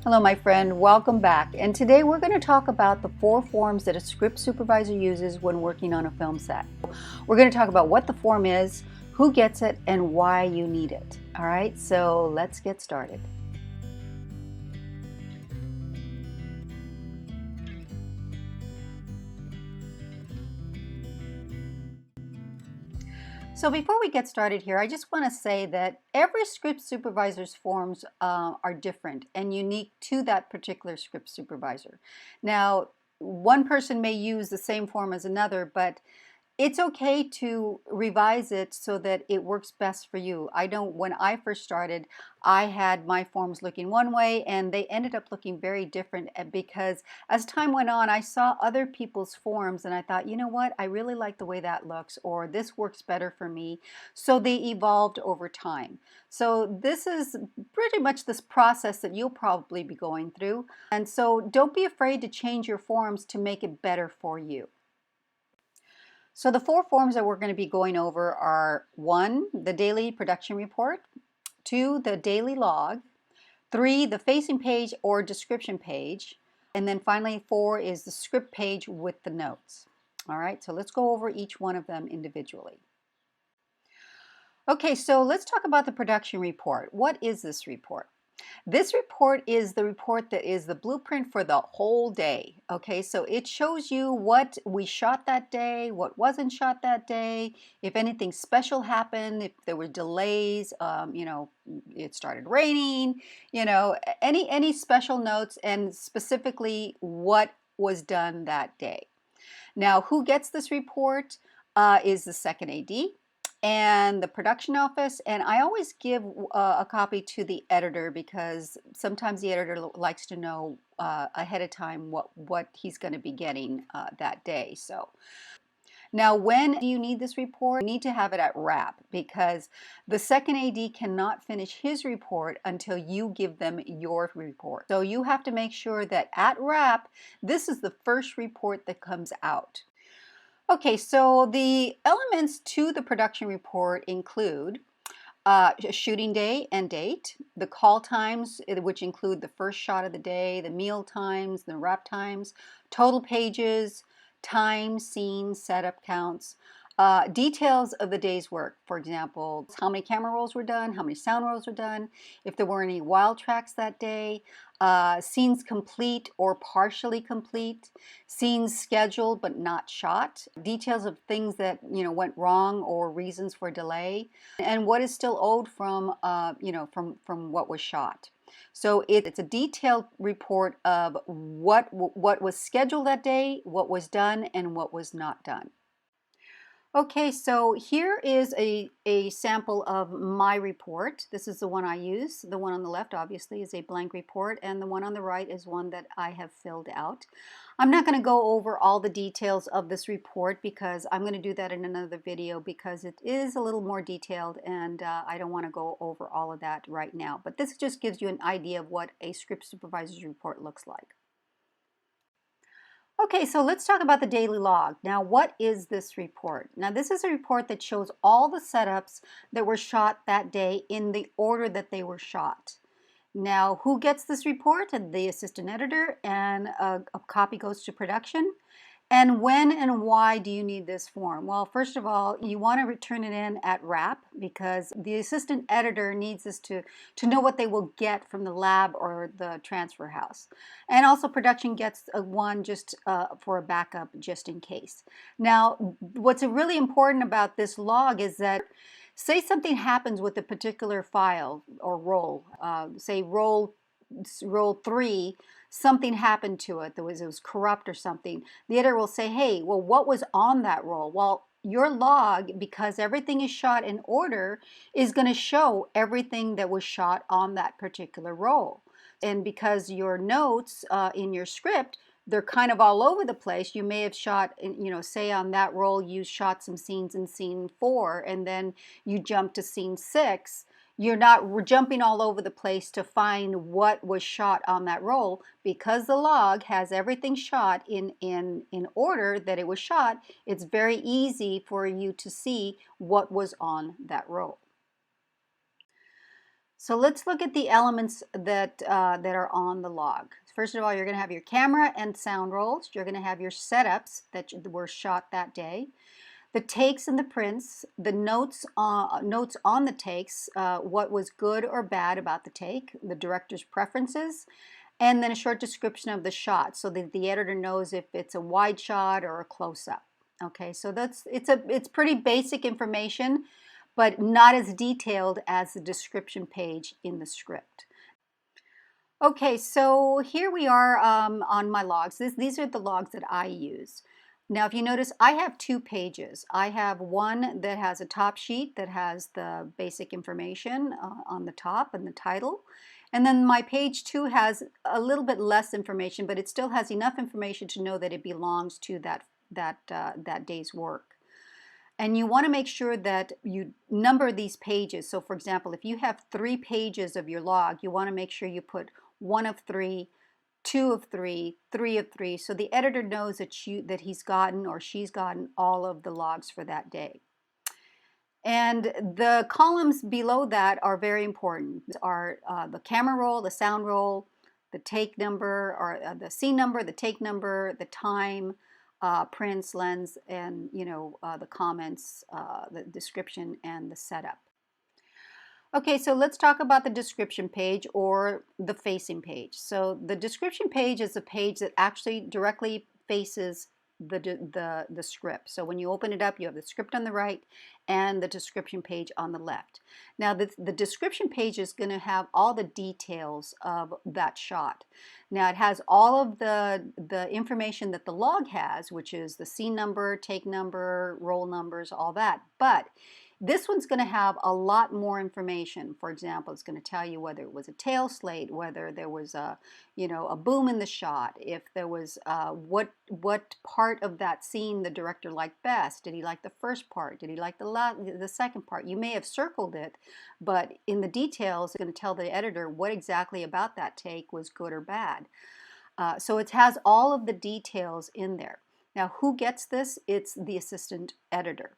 Hello, my friend. Welcome back. And today we're going to talk about the 4 forms that a script supervisor uses when working on a film set. We're going to talk about what the form is, who gets it, and why you need it. All right, so let's get started. So before we get started here, I just want to say that every script supervisor's forms are different and unique to that particular script supervisor. Now, one person may use the same form as another, but it's okay to revise it so that it works best for you. I know when I first started, I had my forms looking one way and they ended up looking very different because as time went on, I saw other people's forms and I thought, you know what, I really like the way that looks, or this works better for me. So they evolved over time. So this is pretty much this process that you'll probably be going through. And so don't be afraid to change your forms to make it better for you. So the 4 forms that we're going to be going over are 1, the daily production report, 2, the daily log, 3, the facing page or description page, and then finally 4 is the script page with the notes. All right, so let's go over each one of them individually. Okay, so let's talk about the production report. What is this report? This report is the report that is the blueprint for the whole day. Okay, so it shows you what we shot that day, what wasn't shot that day, if anything special happened, if there were delays, it started raining, any special notes, and specifically what was done that day. Now, who gets this report is the second AD and the production office, and I always give a copy to the editor because sometimes the editor likes to know ahead of time what he's going to be getting that day. So now, when do you need this report? You need to have it at wrap because the second AD cannot finish his report until you give them your report. So you have to make sure that at wrap, this is the first report that comes out. Okay, so the elements to the production report include a shooting day and date, the call times, which include the first shot of the day, the meal times, the wrap times, total pages, time, scene, setup counts, details of the day's work. For example, how many camera rolls were done, how many sound rolls were done, if there were any wild tracks that day, scenes complete or partially complete, scenes scheduled but not shot, details of things that went wrong or reasons for delay, and what is still owed from from what was shot. So it's a detailed report of what was scheduled that day, what was done, and what was not done. Okay, so here is a sample of my report. This is the one I use. The one on the left, obviously, is a blank report, and the one on the right is one that I have filled out. I'm not going to go over all the details of this report because I'm going to do that in another video because it is a little more detailed and I don't want to go over all of that right now. But this just gives you an idea of what a script supervisor's report looks like. Okay, so let's talk about the daily log. Now, what is this report? Now, this is a report that shows all the setups that were shot that day in the order that they were shot. Now, who gets this report? The assistant editor, and a copy goes to production. And when and why do you need this form? Well, first of all, you want to return it in at wrap because the assistant editor needs this to know what they will get from the lab or the transfer house. And also production gets one just for a backup just in case. Now, what's really important about this log is that say something happens with a particular file or roll, say roll 3, something happened to it, it was corrupt or something. The editor will say, hey, well, what was on that roll? Well, your log, because everything is shot in order, is going to show everything that was shot on that particular roll. And because your notes in your script, they're kind of all over the place. You may have shot, say on that roll you shot some scenes in scene 4 and then you jump to scene 6. You're not jumping all over the place to find what was shot on that roll because the log has everything shot in order that it was shot. It's very easy for you to see what was on that roll. So let's look at the elements that that are on the log. First of all, you're going to have your camera and sound rolls. You're going to have your setups that were shot that day, the takes and the prints, the notes on the takes, what was good or bad about the take, the director's preferences, and then a short description of the shot so that the editor knows if it's a wide shot or a close-up. Okay, so it's pretty basic information, but not as detailed as the description page in the script. Okay, so here we are on my logs. These are the logs that I use. Now, if you notice, I have two pages. I have one that has a top sheet that has the basic information on the top and the title. And then my page 2 has a little bit less information, but it still has enough information to know that it belongs to that day's work. And you want to make sure that you number these pages. So for example, if you have 3 pages of your log, you want to make sure you put 1 of 3, 2 of 3, 3 of 3, so the editor knows that he's gotten or she's gotten all of the logs for that day. And the columns below that are very important. Are the camera roll, the sound roll, the take number, or the scene number, the take number, the time, prints, lens, and the comments, the description, and the setup. Okay, so let's talk about the description page or the facing page. So the description page is a page that actually directly faces the script. So when you open it up, you have the script on the right and the description page on the left. Now the description page is going to have all the details of that shot. Now it has all of the information that the log has, which is the scene number, take number, roll numbers, all that. But this one's going to have a lot more information. For example, it's going to tell you whether it was a tail slate, whether there was a boom in the shot, if there was what part of that scene the director liked best. Did he like the first part? Did he like the second part? You may have circled it, but in the details, it's going to tell the editor what exactly about that take was good or bad. So it has all of the details in there. Now, who gets this? It's the assistant editor.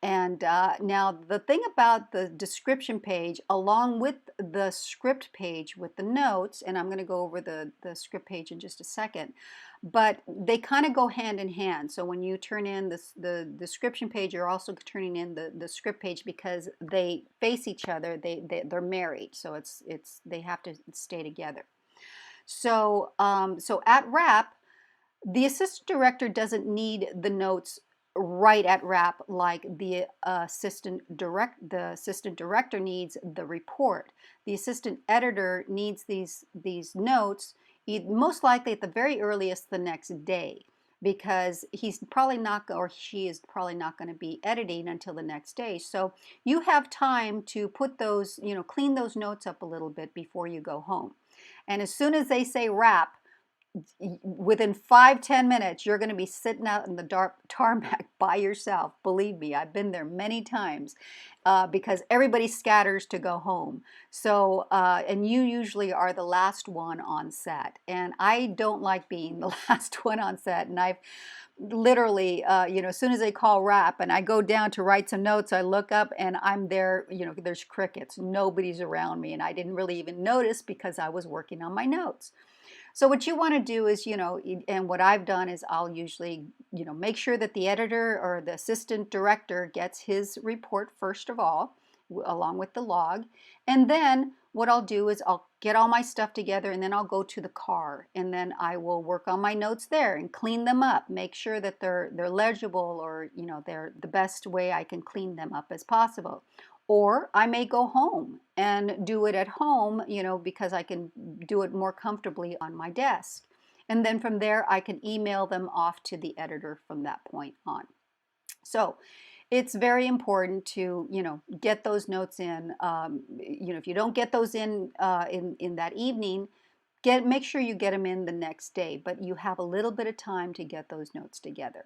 And now the thing about the description page, along with the script page with the notes, and I'm going to go over the script page in just a second, but they kind of go hand in hand. So when you turn in the description page, you're also turning in the script page because they face each other. They're married, so they have to stay together. So so at wrap, the assistant director doesn't need the notes right at wrap like the assistant director needs the report. The assistant editor needs these notes most likely at the very earliest the next day, because he's probably not, or she is probably not going to be editing until the next day. So you have time to put those, clean those notes up a little bit before you go home. And as soon as they say wrap, within 5-10 minutes, you're going to be sitting out in the tarmac by yourself. Believe me, I've been there many times because everybody scatters to go home. So, and you usually are the last one on set. And I don't like being the last one on set. And I've literally, as soon as they call wrap and I go down to write some notes, I look up and I'm there, there's crickets. Nobody's around me. And I didn't really even notice because I was working on my notes. So what you want to do is, and what I've done is I'll usually, make sure that the editor or the assistant director gets his report first of all, along with the log. And then what I'll do is I'll get all my stuff together and then I'll go to the car and then I will work on my notes there and clean them up, make sure that they're legible or, they're the best way I can clean them up as possible. Or I may go home and do it at home, because I can do it more comfortably on my desk. And then from there, I can email them off to the editor from that point on. So it's very important to, get those notes in. If you don't get those in that evening, make sure you get them in the next day. But you have a little bit of time to get those notes together.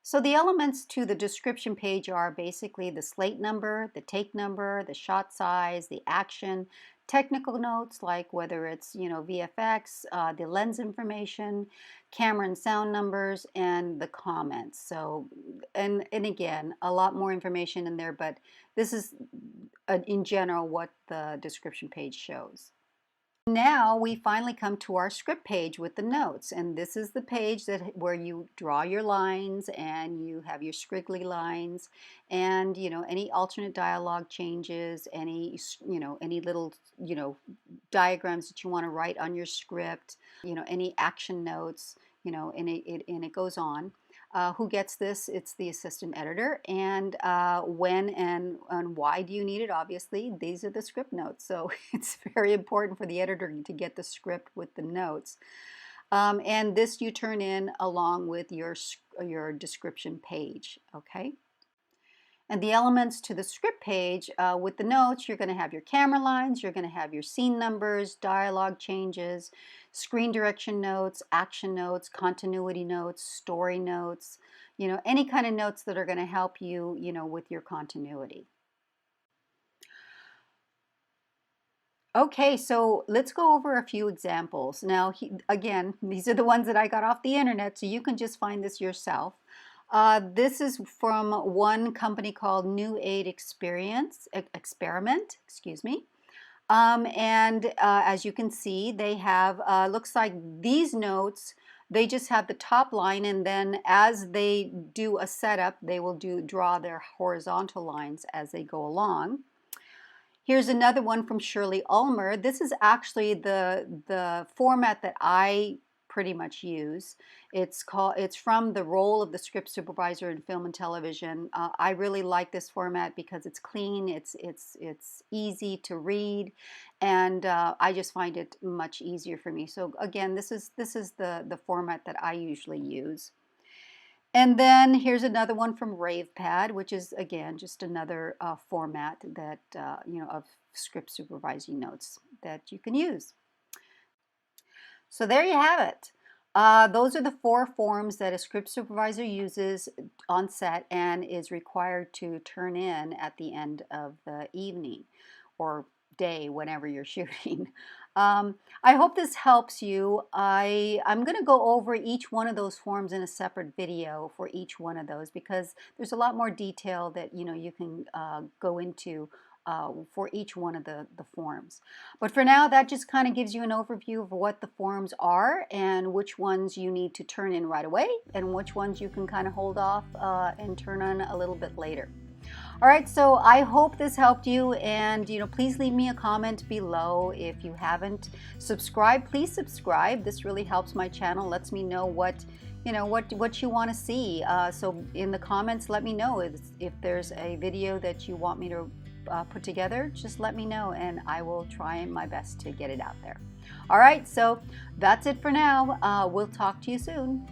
So the elements to the description page are basically the slate number, the take number, the shot size, the action, technical notes like whether it's VFX, the lens information, camera and sound numbers, and the comments. So and again, a lot more information in there, but this is in general what the description page shows. Now we finally come to our script page with the notes, and this is the page where you draw your lines and you have your squiggly lines, and any alternate dialogue changes, any little diagrams that you want to write on your script, any action notes, and it goes on. Who gets this? It's the assistant editor. And when and why do you need it? Obviously, these are the script notes. So it's very important for the editor to get the script with the notes. And this you turn in along with your description page, okay? And the elements to the script page with the notes, you're going to have your camera lines, you're going to have your scene numbers, dialogue changes, screen direction notes, action notes, continuity notes, story notes, any kind of notes that are going to help you, with your continuity. Okay, so let's go over a few examples. Now, again, these are the ones that I got off the internet, so you can just find this yourself. This is from one company called New Aid Experiment, excuse me. And as you can see, they have, looks like these notes, they just have the top line, and then as they do a setup, they will draw their horizontal lines as they go along. Here's another one from Shirley Ulmer. This is actually the format that I pretty much use. It's from the role of the script supervisor in film and television. I really like this format because it's clean, it's easy to read, and I just find it much easier for me. So again, this is the format that I usually use. And then here's another one from RavePad, which is again just another format that of script supervising notes that you can use. So there you have it. Those are the 4 forms that a script supervisor uses on set and is required to turn in at the end of the evening or day, whenever you're shooting. I hope this helps you. I'm going to go over each one of those forms in a separate video for each one of those, because there's a lot more detail that you can go into for each one of the forms. But for now, that just kind of gives you an overview of what the forms are and which ones you need to turn in right away and which ones you can kind of hold off and turn on a little bit later. All right, so I hope this helped you, and please leave me a comment below. If you haven't subscribed, please subscribe. This really helps my channel, lets me know what you want to see. So in the comments, let me know if there's a video that you want me to put together. Just let me know, and I will try my best to get it out there. All right, so that's it for now. We'll talk to you soon.